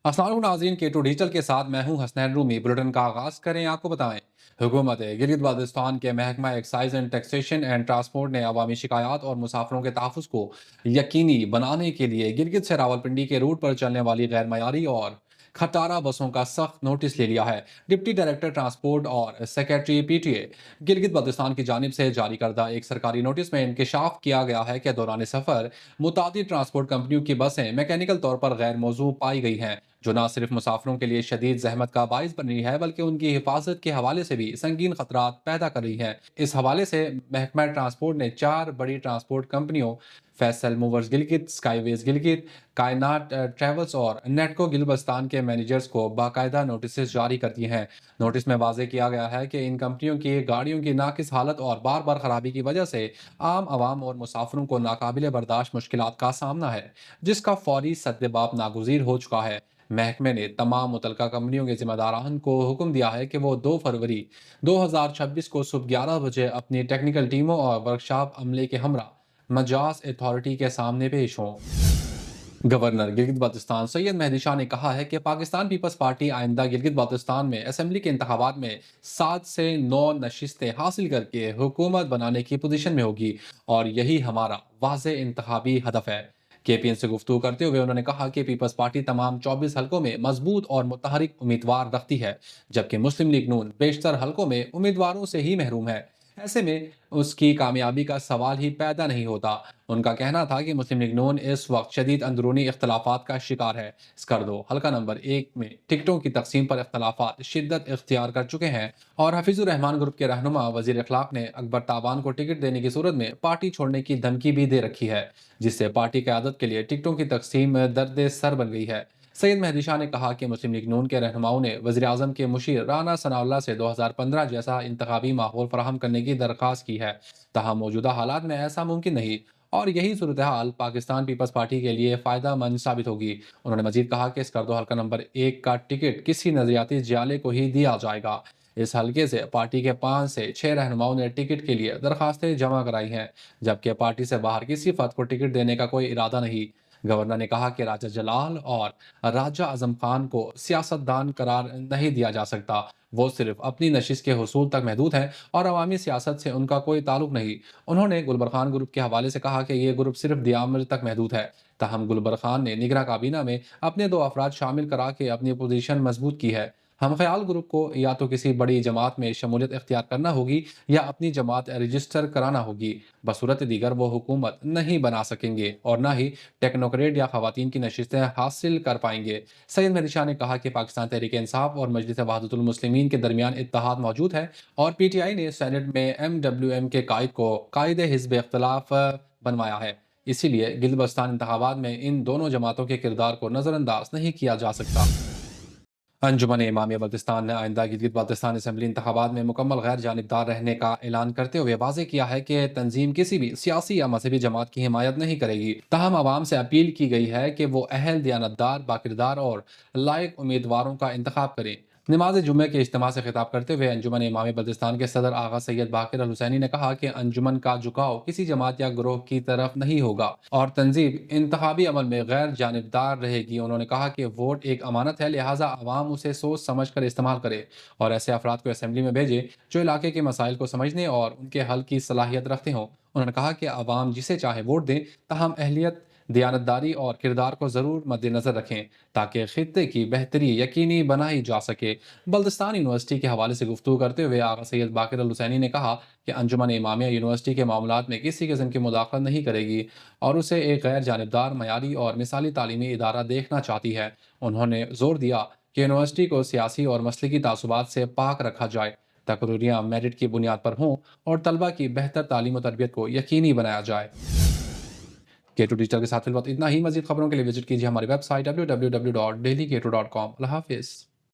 अस्सलाम वालेकुम नाज़रीन, K2 डिजिटल के साथ मैं हूं हसनैन रूमी। बुलेटिन का आगाज़ करें। आपको बताएं, हुकूमत गिलगित बाल्टिस्तान के महकमा excise and taxation and transport ने अवामी शिकायत और मुसाफिरों के तहफ़्फ़ुज़ को यकीनी बनाने के लिए गिलगित से रावलपिंडी के रूट पर चलने वाली गैर मयारी और खटारा बसों का सख्त नोटिस ले लिया है। डिप्टी डायरेक्टर ट्रांसपोर्ट और सेक्रेटरी PTA गिलगित बाल्टिस्तान की जानिब से जारी करदा एक सरकारी नोटिस में इंकशाफ किया गया है कि दौरान सफ़र मुतादिद ट्रांसपोर्ट कंपनियों की बसें मैकेनिकल तौर पर गैर मौजू पाई गई हैं, जो न सिर्फ मुसाफिरों के लिए शदीद जहमत का बाइस बन रही है, बल्कि उनकी हिफाजत के हवाले से भी संगीन खतरात पैदा कर रही है। इस हवाले से महकमा ट्रांसपोर्ट ने 4 बड़ी ट्रांसपोर्ट कंपनियों फैसल मूवर्स गिलगित, स्काईवेज गिलगित, कायनात ट्रेवल्स और नेटको गिलबस्तान के मैनेजर्स को बाकायदा नोटिस जारी कर दिए हैं। नोटिस में वाजे किया गया है कि इन कंपनियों की गाड़ियों की नाकिस हालत और बार बार खराबी की वजह से आम आवाम और मुसाफिरों को नाकाबिल बर्दाश्त मुश्किलात का सामना है, जिसका फौरी सद्देबाप नागुज़ीर हो चुका है। महकमे ने तमाम मुतलका कंपनियों के जिम्मेदारान को हुक्म दिया है कि वो 2 फरवरी 2026 को सुबह 11 बजे अपनी टेक्निकल टीमों और वर्कशॉप अमले के हमरा मजाज अथॉरिटी के सामने पेश हों। गवर्नर गिलगित बाल्टिस्तान सैयद मेहदी शाह ने कहा है कि पाकिस्तान पीपल्स पार्टी आइंदा गिलगित बाल्टिस्तान में असेंबली के इंतखाबात में 7 से 9 नशिस्तें हासिल करके हुकूमत बनाने की पोजीशन में होगी और यही हमारा वाज़े इंतखाबी हदफ है। KPN से गुफ्तगू करते हुए उन्होंने कहा कि पीपल्स पार्टी तमाम 24 हलकों में मजबूत और मुतहरिक उम्मीदवार रखती है, जबकि मुस्लिम लीग नून बेशतर हलकों में उम्मीदवारों से ही महरूम है। ऐसे में उसकी कामयाबी का सवाल ही पैदा नहीं होता। उनका कहना था कि मुस्लिम लीग नून इस वक्त शदीद अंदरूनी इख्तलाफात का शिकार है। स्कर्दो हल्का नंबर 1 में टिकटों की तकसीम पर इख्तलाफात शिद्दत इख्तियार कर चुके हैं और हफीजुर रहमान ग्रुप के रहनुमा वजीर अखलाक ने अकबर ताबान को टिकट देने की सूरत में पार्टी छोड़ने की धमकी भी दे रखी है, जिससे पार्टी क़यादत के लिए टिकटों की तकसीम दर्द सर बन गई है। सैयद मेहदी शाह ने कहा कि मुस्लिम लीग नून के रहनुमाओं ने वज़ीर आज़म के मुशीर राना सनाउल्लाह से 2015 जैसा इंतखाबी माहौल फराहम करने की दरख्वास्त की है, तहम मौजूदा हालात में ऐसा मुमकिन नहीं और यही सूरत हाल पाकिस्तान पीपल्स पार्टी के लिए फ़ायदा मंद साबित होगी। उन्होंने मजीद कहा कि स्कर्दो हल्का नंबर 1 का टिकट किसी नजरियाती जियाले को ही दिया जाएगा। इस हल्के से पार्टी के 5 से 6 रहनुमाओं ने टिकट के लिए दरखास्तें जमा कराई हैं, जबकि पार्टी से बाहर किसी फर्द को टिकट देने का कोई इरादा नहीं। गवर्नर ने कहा कि राजा जलाल और राजा आजम खान को सियासतदान करार नहीं दिया जा सकता। वो सिर्फ अपनी नशिश के हुसूल तक महदूद हैं और अवामी सियासत से उनका कोई ताल्लुक नहीं। उन्होंने गुलबर खान ग्रुप के हवाले से कहा कि ये ग्रुप सिर्फ दियामर तक महदूद है। तहम गुलबर खान ने निगरां काबीना में अपने 2 अफराद शामिल करा के अपनी पोजीशन मजबूत की है। हम ख्याल ग्रुप को या तो किसी बड़ी जमात में शमूलियत इख्तियार करना होगी या अपनी जमात रजिस्टर कराना होगी। बसूरत दीगर वो हुकूमत नहीं बना सकेंगे और ना ही टेक्नोक्रेट या खवातीन की नशिस्तें हासिल कर पाएंगे। सैयद मेहदी शाह ने कहा कि पाकिस्तान तहरीक इंसाफ और मजलिस वहदतुल मुस्लिमीन के दरमियान इत्तेहाद मौजूद है और PTI ने सेनेट में MWM के कायद को कायद हिज़्ब इख्तिलाफ बनवाया है। इसीलिए गिलबस्तान इंतखाबात में इन दोनों जमातों के किरदार को नज़रअंदाज नहीं किया जा सकता। अंजुमन इमामिया बल्तिस्तान ने आइंदा गिलगित बाल्तिस्तान असम्बली इंतखाबात में मुकम्मल गैर जानिबदार रहने का ऐलान करते हुए वाज़ेह किया है कि तंजीम किसी भी सियासी या मजहबी जमात की हिमायत नहीं करेगी। ताहम आवाम से अपील की गई है कि वो अहल, दियानतदार, बाकिरदार और लायक उम्मीदवारों का इंतखाब करें। नमाज जुम्मे के इज्तिमा से खिताब करते हुए अंजुमन इमामी बल्तिस्तान के सदर आगा सैयद बाकिर अल हुसैनी ने कहा कि अंजुमन का झुकाव किसी जमात या ग्रोह की तरफ नहीं होगा और तंजीम इंतखाबी अमल में गैर जानिबदार रहेगी। उन्होंने कहा कि वोट एक अमानत है, लिहाजा आवाम उसे सोच समझ कर इस्तेमाल करे और ऐसे अफराद को असम्बली में भेजे जो इलाके के मसाइल को समझने और उनके हल की सलाहियत रखते हों। उन्होंने कहा कि आवाम जिसे चाहे वोट दें, तहम अहलियत, दयानतदारी और किरदार को ज़रूर मद्देनज़र रखें ताकि खित्ते की बेहतरी यकीनी बनाई जा सके। बल्दिस्तान यूनिवर्सिटी के हवाले से गुफ्तगू करते हुए आगा सैयद बाकिर अल हुसैनी ने कहा कि अंजुमन इमामिया यूनिवर्सिटी के मामलात में किसी किस्म की मुदाखलत नहीं करेगी और उसे एक गैर जानिबदार, मयारी और मिसाली तालीमी इदारा देखना चाहती है। उन्होंने जोर दिया कि यूनिवर्सिटी को सियासी और मसलकी तासुबात से पाक रखा जाए, तकरीरियाँ मेरिट की बुनियाद पर हों और तलबा की बेहतर तालीम और तरबियत को यकीनी बनाया जाए। K2 डिजिटल के साथ फिलहाल इतना ही। मजीद खबरों के लिए विजिट कीजिए हमारी वेबसाइट www.dailyk2.com। अल्लाह हाफिज़।